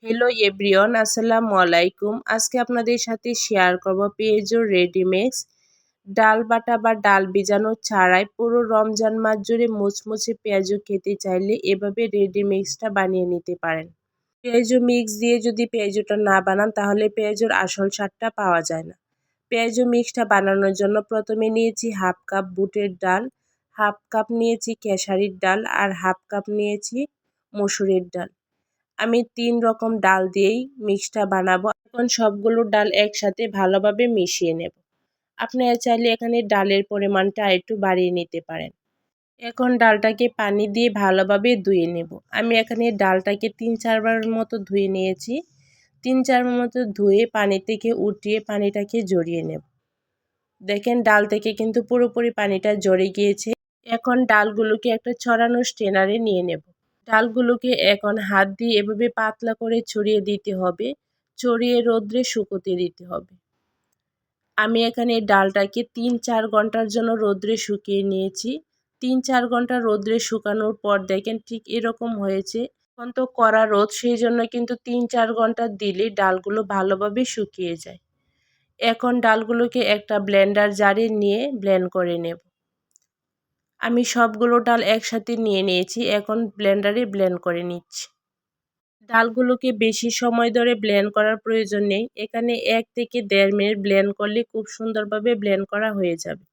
Hello everyone, আসসালামু আলাইকুম। আজকে আপনাদের সাথে শেয়ার করব পেঁয়াজুর রেডিমিক্স ডাল বাটা বা ডাল ভিজানো ছাড়াই পুরো রমজান মাস জুড়ে মুচমুচে পেঁয়াজু খেতে চাইলে এভাবে রেডিমিক্সটা বানিয়ে নিতে পারেন। পেঁয়াজু মিক্স দিয়ে যদি পেঁয়াজুটা না বানান তাহলে পেঁয়াজুর আসল স্বাদটা পাওয়া যায় না। পেঁয়াজু মিক্সটা বানানোর জন্য প্রথমে নিয়েছি হাফ কাপ বুটের ডাল, হাফ কাপ নিয়েছি খেসারির ডাল আর হাফ কাপ নিয়েছি মসুরের ডাল। আমি 3 রকম ডাল দিয়েই মিক্সটা বানাবো। এখন সবগুলো ডাল একসাথে ভালোভাবে মিশিয়ে নেব। আপনারা চাইলে এখানে ডালের পরিমাণটা একটু বাড়িয়ে নিতে পারেন। এখন ডালটাকে পানি দিয়ে ভালোভাবে ধুয়ে নেব। আমি এখানে ডালটাকে 3-4 বারের মতো ধুয়ে নিয়েছি। 3-4 বার মতো ধুয়ে পানি থেকে উঠিয়ে পানিটাকে ঝরিয়ে নেব। দেখেন ডাল থেকে কিন্তু পুরোপুরি পানিটা ঝরে গিয়েছে। এখন ডালগুলোকে একটা ছড়ানো স্ট্রেনারে নিয়ে নেব। ডালগুলোকে এখন হাত দিয়ে এভাবে পাতলা করে ছড়িয়ে দিতে হবে, ছড়িয়ে রোদ্রে শুকোতে দিতে হবে। আমি এখানে ডালটাকে 3-4 ঘন্টার জন্য রোদ্রে শুকিয়ে নিয়েছি। 3-4 ঘন্টা রোদ্রে শুকানোর পর দেখেন ঠিক এরকম হয়েছে। এখন তো কড়া রোদ, সেই জন্য কিন্তু 3-4 ঘন্টা দিলে ডালগুলো ভালোভাবে শুকিয়ে যায়। এখন ডালগুলোকে একটা ব্লেন্ডার জারে নিয়ে ব্লেন্ড করে নেব। আমি সবগুলো ডাল একসাথে নিয়ে নিয়েছি, এখন ব্লেন্ডারে ব্লেন্ড করে নিচ্ছি। ডালগুলোকে বেশি সময় ধরে ব্লেন্ড করার প্রয়োজন নেই। এখানে 1 থেকে 1.5 মিনিট ব্লেন্ড করলে খুব সুন্দরভাবে ব্লেন্ড করা হয়ে যাবে।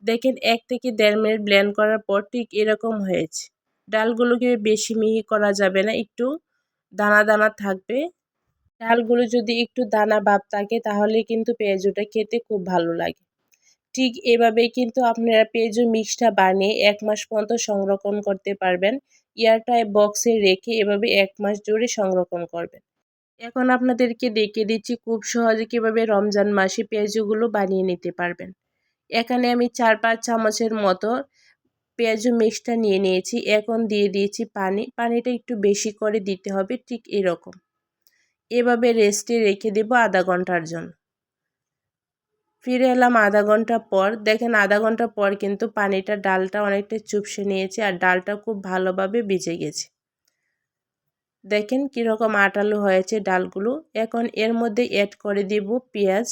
দেখেন 1 থেকে 1.5 মিনিট ব্লেন্ড করার পর ঠিক এরকম হয়েছে। ডালগুলোকে বেশি মিহি করা যাবে না, একটু দানা দানা থাকবে। ডালগুলো যদি একটু দানা ভাব থাকে তাহলে কিন্তু পেঁয়াজুটা খেতে খুব ভালো লাগে। ঠিক এভাবেই কিন্তু আপনারা পেঁয়াজু মিক্সটা বানিয়ে 1 মাস পর্যন্ত সংরক্ষণ করতে পারবেন। এয়ারটাইট বক্সে রেখে এভাবে 1 মাস জুড়ে সংরক্ষণ করবেন। এখন আপনাদেরকে দেখিয়ে দিচ্ছি খুব সহজে কিভাবে রমজান মাসে পেঁয়াজুগুলো বানিয়ে নিতে পারবেন। এখানে আমি 4-5 চামচের মতো পেঁয়াজু মিক্সটা নিয়ে নিয়েছি। এখন দিয়ে দিয়েছি পানি। পানিটা একটু বেশি করে দিতে হবে, ঠিক এরকম। এভাবে রেস্টে রেখে দেব আধা ঘন্টার জন্য। ফিরে এলাম আধা ঘন্টা পর। দেখেন আধা ঘন্টা পর কিন্তু পানিটা ডালটা অনেকটা চুপসে নিয়েছে আর ডালটা খুব ভালোভাবে ভিজে গেছে। দেখেন কীরকম আটালো হয়েছে ডালগুলো। এখন এর মধ্যে অ্যাড করে দেব পেঁয়াজ।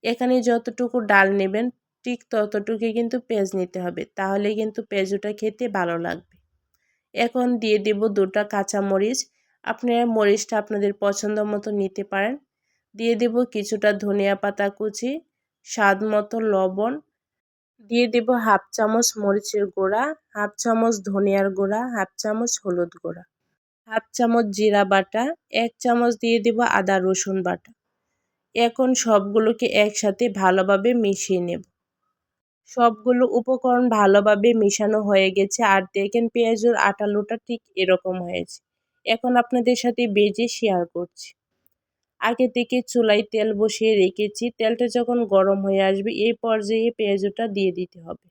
এখানে যতটুকু ডাল নেবেন ঠিক ততটুকুই কিন্তু পেঁয়াজ নিতে হবে, তাহলে কিন্তু পেঁয়াজুটা খেতে ভালো লাগবে। এখন দিয়ে দেব 2টা কাঁচামরিচ। আপনারা মরিচটা আপনাদের পছন্দ মতো নিতে পারেন। দিয়ে দেব কিছুটা ধনিয়া পাতা কুচি, স্বাদ মতো লবণ, দিয়ে দেব হাফ চামচ মরিচের গুঁড়া, হাফ চামচ ধনিয়ার গুঁড়া, হাফ চামচ হলুদ গুঁড়া, হাফ চামচ জিরা বাটা, 1 চামচ দিয়ে দেব আদা রসুন বাটা। এখন সবগুলোকে একসাথে ভালোভাবে মিশিয়ে নেব। সবগুলো উপকরণ ভালোভাবে মিশানো হয়ে গেছে আর দেখেন পেঁয়াজুর আটালোটা ঠিক এরকম হয়েছে। এখন আপনাদের সাথে ভেজে শেয়ার করছি। আগে থেকে চুলায় তেল বসিয়ে রেখেছি। তেলটা যখন গরম হয়ে আসবে এই পর্যায়ে পেঁয়াজুটা দিয়ে দিতে হবে।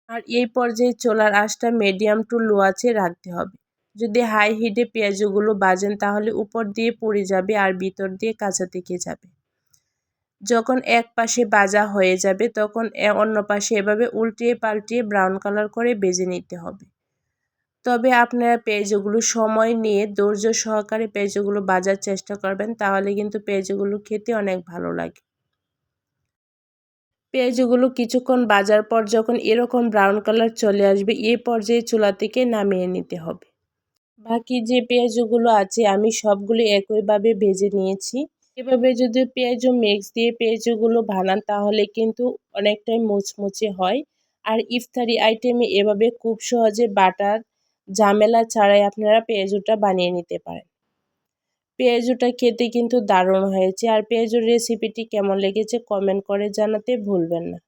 আর এই পর্যায়ে চুলার আঁচটা মিডিয়াম টু লো আঁচে রাখতে হবে। যদি হাই হিটে পেঁয়াজুগুলো ভাজেন তাহলে উপর দিয়ে পুড়ে যাবে আর ভিতর দিয়ে কাঁচা থেকে যাবে। যখন এক পাশে ভাজা হয়ে যাবে তখন অন্য পাশে এভাবে উল্টিয়ে পাল্টিয়ে ব্রাউন কালার করে ভেজে নিতে হবে। তবে আপনারা পেঁয়াজুগুলো সময় নিয়ে ধৈর্য সহকারে পেঁয়াজুগুলো ভাজার চেষ্টা করবেন, তাহলে কিন্তু পেঁয়াজুগুলো খেতে অনেক ভালো লাগে। পেঁয়াজুগুলো কিছুক্ষণ ভাজার পর যখন এরকম ব্রাউন কালার চলে আসবে এই পর্যায়ে চুলা থেকে নামিয়ে নিতে হবে। বাকি যে পেঁয়াজুগুলো আছে আমি সবগুলো একইভাবে ভেজে নিয়েছি। এভাবে যদি পেঁয়াজু মিক্স দিয়ে পেঁয়াজুগুলো বানান তাহলে কিন্তু অনেকটাই মুচমুচে হয়। আর ইফতারি আইটেমে এভাবে খুব সহজে বাটার ঝামেলা ছাড়াই আপনারা পেঁয়াজুটা বানিয়ে নিতে পারেন। পেঁয়াজুটা খেতে কিন্তু দারুণ হয়েছে। আর পেঁয়াজুর রেসিপিটি কেমন লেগেছে কমেন্ট করে জানাতে ভুলবেন না।